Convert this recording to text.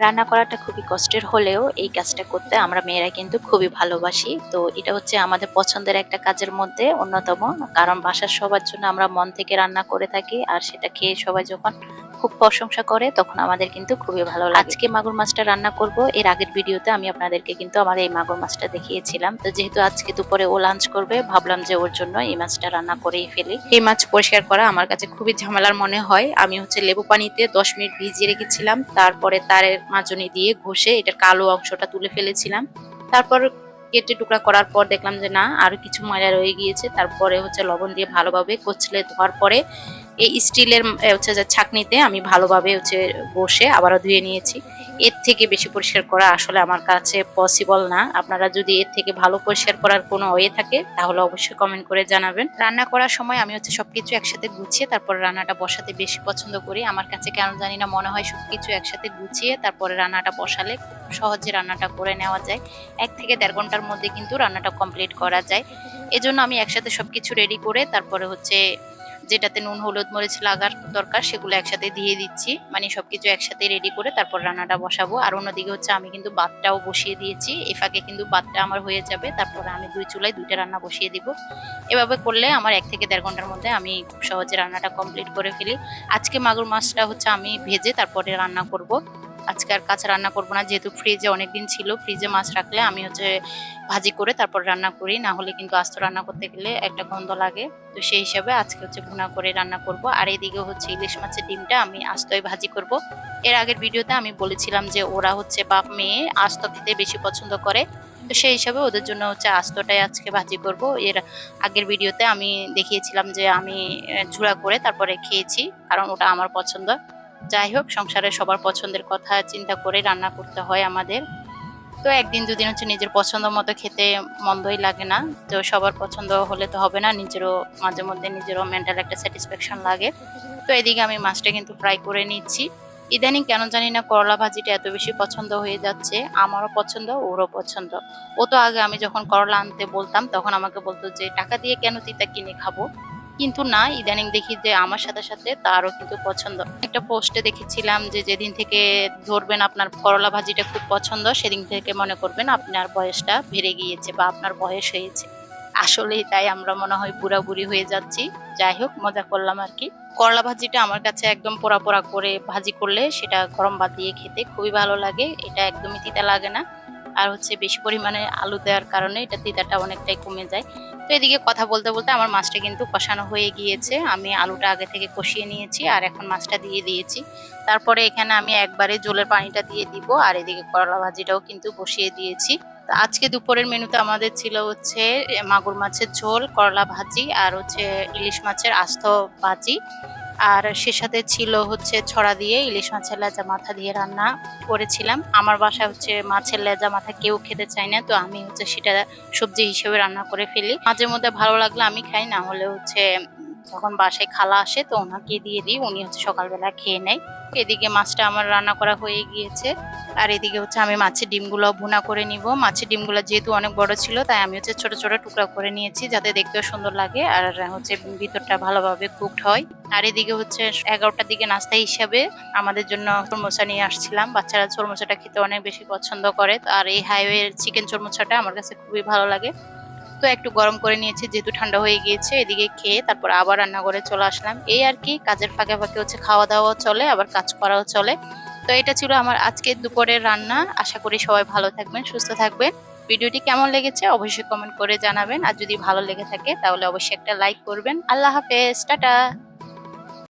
রান্না করাটা খুবই কষ্টের হলেও এই কাজটা করতে আমরা মেয়েরা কিন্তু খুবই ভালোবাসি। তো এটা হচ্ছে আমাদের পছন্দের একটা কাজের মধ্যে অন্যতম। কারণ বাসার সবার জন্য আমরা মন থেকে রান্না করে থাকি আর সেটা খেয়ে সবাই যখন খুব প্রশংসা করে তখন আমাদের কিন্তু খুবই ভালো লাগে। আজকে মাগুর মাছটা রান্না করব। এর আগের ভিডিওতে আমি আপনাদেরকে কিন্তু আমার এই মাগুর মাছটা দেখিয়েছিলাম। তো যেহেতু আজকে দুপুরে ও লাঞ্চ করবে, ভাবলাম যে ওর জন্য এই মাছটা রান্না করেই ফেলি। এই মাছ পরিষ্কার করা আমার কাছে খুবই ঝামেলার মনে হয়। আমি হচ্ছে লেবু পানিতে 10 মিনিট ভিজিয়ে রেখেছিলাম, তারপরে তারের মাজনি দিয়ে ঘষে এটার কালো অংশটা তুলে ফেলেছিলাম। তারপর কেটে টুকরা করার পর দেখলাম যে না, আরো কিছু ময়লা রয়ে গিয়েছে। তারপরে হচ্ছে লবণ দিয়ে ভালোভাবে কচলে ধোয়ার পরে এই স্টিলের হচ্ছে যে ছাঁকনিতে আমি ভালোভাবে হচ্ছে বসে আবারও ধুয়ে নিয়েছি। এর থেকে বেশি পরিষ্কার করা আসলে আমার কাছে পসিবল না। আপনারা যদি এর থেকে ভালো পরিষ্কার করার কোনো ওয়ে থাকে তাহলে অবশ্যই কমেন্ট করে জানাবেন। রান্না করার সময় আমি হচ্ছে সবকিছু একসাথে গুছিয়ে তারপর রান্নাটা বসাতে বেশি পছন্দ করি। আমার কাছে কেন জানি না মনে হয় সবকিছু একসাথে গুছিয়ে তারপরে রান্নাটা বসালে খুব সহজে রান্নাটা করে নেওয়া যায়। 1 থেকে 1.5 ঘন্টার মধ্যে কিন্তু রান্নাটা কমপ্লিট করা যায়। এজন্য আমি একসাথে সবকিছু রেডি করে তারপরে হচ্ছে যেটাতে নুন হলুদ মরিচ লাগার দরকার সেগুলো একসাথে দিয়ে দিচ্ছি। মানে সবকিছু একসাথে রেডি করে তারপর রান্নাটা বসাবো। আর অন্যদিকে হচ্ছে আমি কিন্তু ভাতটাও বসিয়ে দিয়েছি। এই ফাঁকে কিন্তু ভাতটা আমার হয়ে যাবে। তারপরে আমি 2 চুলায় 2টা রান্না বসিয়ে দিব। এভাবে করলে আমার 1 থেকে 1.5 ঘন্টার মধ্যে আমি খুব সহজে রান্নাটা কমপ্লিট করে ফেলি। আজকে মাগুর মাছটা হচ্ছে আমি ভেজে তারপরে রান্না করব। আজকে আর কাঁচা রান্না করব না, যেহেতু ফ্রিজে অনেকদিন ছিল। ফ্রিজে মাছ রাখলে আমি হচ্ছে ভাজি করে তারপর রান্না করি, না হলে কিন্তু আস্ত রান্না করতে গেলে একটা গন্ধ লাগে। তো সেই হিসাবে আজকে হচ্ছে ভুনা করে রান্না করব। আর এইদিকে হচ্ছে ইলিশ মাছের ডিমটা আমি আস্তই ভাজি করব। এর আগের ভিডিওতে আমি বলেছিলাম যে ওরা হচ্ছে বাপ মেয়ে আস্ত খেতে বেশি পছন্দ করে। তো সেই হিসাবে ওদের জন্য হচ্ছে আস্তটাই আজকে ভাজি করব। এর আগের ভিডিওতে আমি দেখিয়েছিলাম যে আমি ঝুড়া করে তারপরে খেয়েছি, কারণ ওটা আমার পছন্দ। যাই হোক, সংসারে সবার পছন্দের কথা চিন্তা করে রান্না করতে হয় আমাদের। তো 1 দিন 2 দিন হচ্ছে নিজের পছন্দ মতো খেতে মন্দই লাগে না। তো সবার পছন্দ হলে তো হবে না, নিজেরও মাঝে মধ্যে নিজেরও মেন্টাল একটা স্যাটিসফ্যাকশন লাগে। তো এদিকে আমি মাছটা কিন্তু ফ্রাই করে নিচ্ছি। ইদানিং কেন জানি না করলা ভাজিটা এত বেশি পছন্দ হয়ে যাচ্ছে। আমারও পছন্দ, ওরও পছন্দ। ও তো আগে আমি যখন করলা আনতে বলতাম তখন আমাকে বলতো যে টাকা দিয়ে কেন তিতা কিনে খাবো। কিন্তু না, ইদানিং দেখি যে আমার সাথে সাথে তারও কিন্তু পছন্দ। একটা পোস্টে দেখেছিলাম যে যেদিন থেকে ধরবেন আপনার করলা ভাজিটা খুব পছন্দ সেদিন থেকে মনে করবেন আপনার বয়সটা বেড়ে গিয়েছে বা আপনার বয়স হয়েছে। আসলেই তাই, আমরা মনে হয় বুড়া বুড়ি হয়ে যাচ্ছি। যাই হোক, মজা করলাম আর কি। করলা ভাজিটা আমার কাছে একদম পোড়া পোড়া করে ভাজি করলে সেটা গরম ভাত দিয়ে খেতে খুবই ভালো লাগে। এটা একদমই তিতা লাগে না। আর হচ্ছে বেশি পরিমাণে আলু দেওয়ার কারণে এটা তিতাটা অনেকটাই কমে যায়। তো এদিকে কথা বলতে বলতে আমার মাছটা কিন্তু কষানো হয়ে গিয়েছে। আমি আলুটা আগে থেকে কষিয়ে নিয়েছি আর এখন মাছটা দিয়ে দিয়েছি। তারপরে এখানে আমি একবারে জলের পানিটা দিয়ে দিব আর এদিকে করলা ভাজিটাও কিন্তু বসিয়ে দিয়েছি। তো আজকে দুপুরের মেনুতে আমাদের ছিল হচ্ছে মাগুর মাছের ঝোল, করলা ভাজি আর হচ্ছে ইলিশ মাছের আস্ত ভাজি। আর সে সাথে ছিল হচ্ছে ছড়া দিয়ে ইলিশ মাছের লেজা মাথা দিয়ে রান্না করেছিলাম। আমার বাসায় হচ্ছে মাছের লেজা মাথা কেউ খেতে চায় না, তো আমি হচ্ছে সেটা সবজি হিসেবে রান্না করে ফেলি। মাঝে মধ্যে ভালো লাগলে আমি খাই, না হলে হচ্ছে যখন বাসায় খালা আসে তো ওনাকে দিয়ে দিই, উনি হচ্ছে সকালবেলা খেয়ে নেয়। এদিকে মাছটা আমার রান্না করা হয়ে গিয়েছে। আর এদিকে হচ্ছে আমি মাছের ডিমগুলো ভুনা করে নিব। মাছের ডিমগুলো যেহেতু অনেক বড় ছিল তাই আমি হচ্ছে ছোট ছোট টুকরা করে নিয়েছি, যাতে দেখতেও সুন্দর লাগে আর হচ্ছে ভিতরটা ভালোভাবে কুকড হয়। আর এদিকে হচ্ছে 11টার দিকে নাস্তা হিসাবে আমাদের জন্য চরমোচা নিয়ে আসছিলাম। বাচ্চারা চরমোচাটা খেতে অনেক বেশি পছন্দ করে। আর এই হাইওয়ে চিকেন চরমোচাটা আমার কাছে খুবই ভালো লাগে। তো একটু গরম করে নিয়েছি যেহেতু ঠান্ডা হয়ে গিয়েছে। এদিকে খেয়ে তারপর আবার রান্নাঘরে চলে আসলাম। এই আর কি, কাজের ফাঁকে ফাঁকে হচ্ছে খাওয়া দাওয়াও চলে আবার কাজ করাও চলে। তো এটা ছিল আমার আজকের দুপুরের রান্না। আশা করি সবাই ভালো থাকবেন, সুস্থ থাকবেন। ভিডিওটি কেমন লেগেছে অবশ্যই কমেন্ট করে জানাবেন। আর যদি ভালো লেগে থাকে তাহলে অবশ্যই একটা লাইক করবেন। আল্লাহ হাফেজ, টাটা।